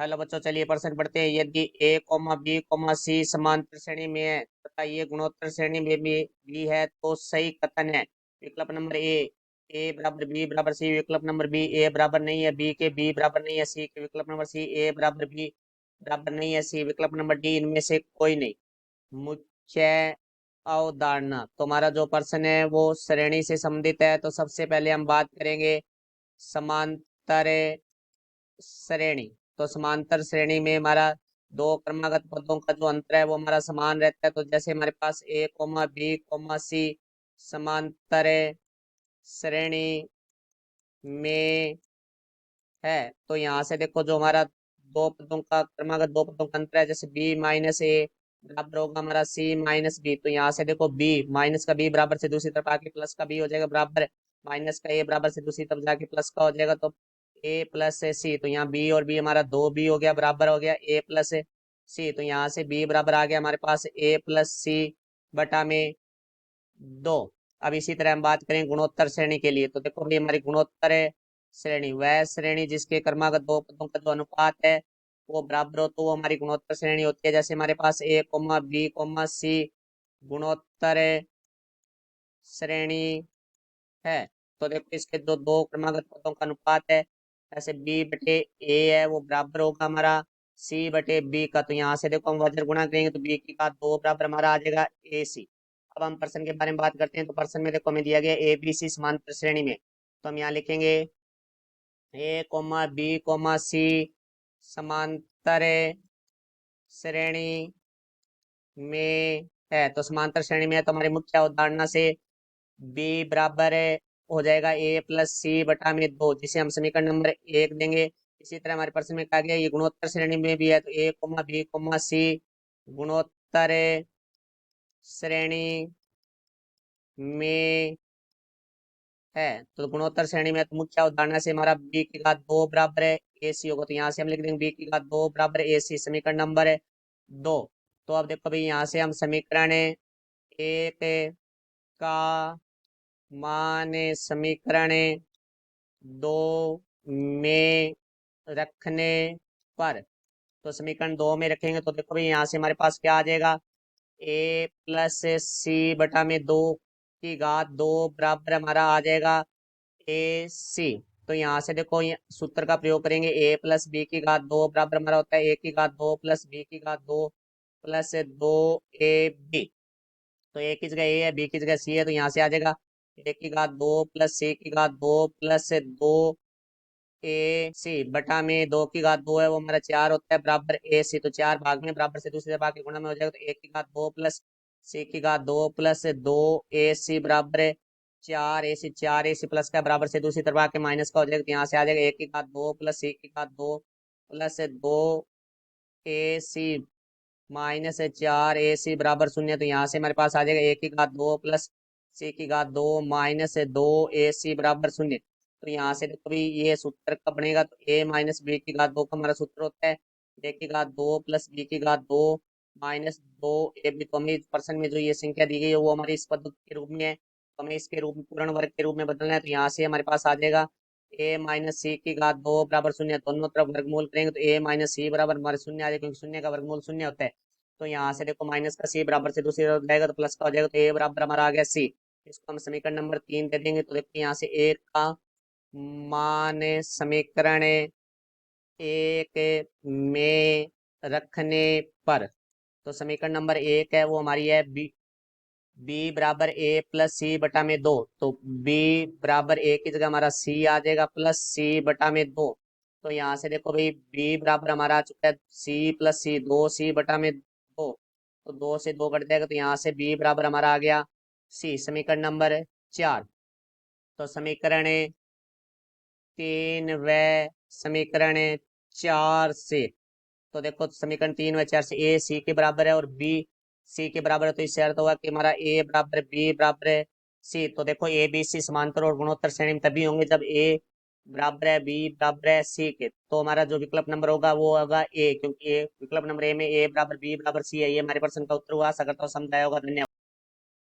Hello बच्चों, चलिए प्रश्न पढ़ते हैं। यदि ए कोमा बी कोमा सी समांतर श्रेणी में है तथा ये गुणोत्तर श्रेणी में भी है तो सही कथन है। विकल्प नंबर ए बराबर बी बराबर सी। विकल्प नंबर बी ए बराबर नहीं है बी के, बी बराबर नहीं है सी के। विकल्प नंबर सी ए बराबर बी बराबर नहीं है सी। विकल्प नंबर डी इनमें से कोई नहीं। मुख्य अवधारणा, तुम्हारा जो प्रश्न है वो श्रेणी से संबंधित है। तो सबसे पहले हम बात करेंगे समांतर श्रेणी। तो समांतर श्रेणी में हमारा दो क्रमागत पदों का जो अंतर है वो हमारा समान रहता है। तो जैसे हमारे पास ए कोमा बी कोमा सी समांतर श्रेणी में है, तो यहाँ से देखो जो हमारा दो पदों का क्रमागत दो पदों का अंतर है, जैसे बी माइनस ए बराबर होगा हमारा सी माइनस बी। तो यहाँ से देखो बी माइनस का बी बराबर से दूसरी तरफ आके प्लस का बी हो जाएगा बराबर माइनस का ए बराबर से दूसरी तरफ जाके प्लस का हो जाएगा। तो ए प्लस सी, तो यहाँ बी और बी हमारा दो बी हो गया बराबर हो गया ए प्लस सी। तो यहाँ से बी बराबर आ गया हमारे पास ए प्लस सी बटा में दो। अब इसी तरह हम बात करें गुणोत्तर श्रेणी के लिए। तो देखो भाई हमारी गुणोत्तर श्रेणी वह श्रेणी जिसके क्रमागत दो पदों का जो अनुपात है वो बराबर हो, तो वो हमारी गुणोत्तर श्रेणी होती है। जैसे हमारे पास ए कोमा बी कोमा सी गुणोत्तर श्रेणी है, तो देखो इसके जो दो क्रमागत पदों का अनुपात है, जैसे बी बटे ए है वो बराबर होगा हमारा सी बटे बी का। तो यहाँ से देखो हम वज्र गुणा करेंगे तो बी की घात दो बराबर हमारा आ जाएगा ए सी। अब हम प्रश्न के बारे में बात करते हैं। तो प्रश्न में देखो हमें दिया गया ए बी सी समांतर श्रेणी में। तो हम यहाँ लिखेंगे ए कोमा बी कोमा सी समांतर श्रेणी में है। तो समांतर श्रेणी में है तो हमारी मुख्य अवधारणा से बी बराबर हो जाएगा ए प्लस सी बटा में दो, जिसे हम समीकरण नंबर एक देंगे। इसी तरह हमारे प्रश्न में कहा गया ये गुणोत्तर श्रेणी में भी है, तो ए कोमा बी कोमा सी गुणोत्तर श्रेणी में है। तो गुणोत्तर श्रेणी में तो मुख्य अवधारणा से हमारा बी की घात दो बराबर है ए सी होगा। तो यहाँ से हम लिख देंगे बी की घात दो बराबर ए सी, समीकरण नंबर दो। तो अब देखो भाई यहाँ से हम समीकरण एक का मान समीकरण दो में रखने पर, तो समीकरण दो में रखेंगे तो देखो भाई यहाँ से हमारे पास क्या आ जाएगा ए प्लस सी बटा में दो की घात दो बराबर हमारा आ जाएगा ए सी। तो यहाँ से देखो ये सूत्र का प्रयोग करेंगे ए प्लस बी की घात दो बराबर हमारा होता है ए की घात दो प्लस बी की घात दो प्लस दो ए बी। तो ए की जगह ए है बी की जगह सी है, तो यहाँ से आ जाएगा ए की घात दो प्लस सी की घात दो प्लस दो ए सी बटा में दो की घात दो है वो हमारा चार होता है बराबर ए सी। तो चार भाग में बराबर से दूसरे भाग के गुणा में हो जाएगा। तो ए की घात दो प्लस सी की घात दो प्लस दो ए सी बराबर चार ए सी प्लस का बराबर से दूसरी तरफ आके माइनस का हो जाएगा। तो यहाँ से आ जाएगा ए की घात दो प्लस सी की घात दो प्लस दो ए सी माइनस चार ए सी बराबर शून्य। तो यहाँ से हमारे पास आ जाएगा ए की घात दो प्लस सी की घात दो माइनस दो ए सी बराबर शून्य। तो यहाँ से देखो भी ये सूत्र कब बनेगा, तो ए माइनस बी की घात दो का हमारा सूत्र होता है ए की घात दो प्लस बी की घात दो माइनस दो ए बी। तो हमें प्रश्न में जो ये संख्या दी गई है वो हमारी इस पद के रूप में है, तो हमें इसके रूप में पूर्ण वर्ग के रूप में बदलना है। तो यहाँ से हमारे पास आ जाएगा ए माइनस सी की घात दो बराबर शून्य। दोनों तरफ वर्गमूल करेंगे तो ए माइनस सी बराबर हमारे शून्य आ जाएगा, क्योंकि शून्य का वर्गमूल शून्य होता है। तो यहाँ से देखो माइनस का सी बराबर से दूसरी तरफ जाएगा तो प्लस का हो जाएगा। तो ए बराबर हमारा आ गया सी। इसको हम समीकरण नंबर तीन दे देंगे। तो देखो यहाँ से ए का मान समीकरण एक में रखने पर, तो समीकरण नंबर एक है वो हमारी है बी बराबर ए प्लस सी बटा में दो। तो बी बराबर ए की जगह हमारा सी आ जाएगा प्लस सी बटा में दो। तो यहाँ से देखो भाई बी बराबर हमारा आ चुका है सी प्लस सी, दो सी बटा में दो, तो दो से दो कट जाएगा। तो यहाँ से बी बराबर हमारा आ गया सी, समीकरण नंबर चार। तो समीकरण तीन व समीकरण चार से, तो देखो समीकरण तीन व चार से ए सी के बराबर है और बी सी के बराबर है। तो इससे अर्थ होगा कि हमारा ए बराबर बी बराबर है सी। तो देखो ए बी सी समांतर और गुणोत्तर श्रेणी में तभी होंगे जब ए बराबर है बी बराबर है सी के। तो हमारा जो विकल्प नंबर होगा वो होगा ए, क्योंकि ए विकल्प नंबर ए में ए बराबर बी बराबर सी है। ये हमारे प्रश्न का उत्तर हुआ। आशा करता हूँ समझ आया होगा। धन्यवाद।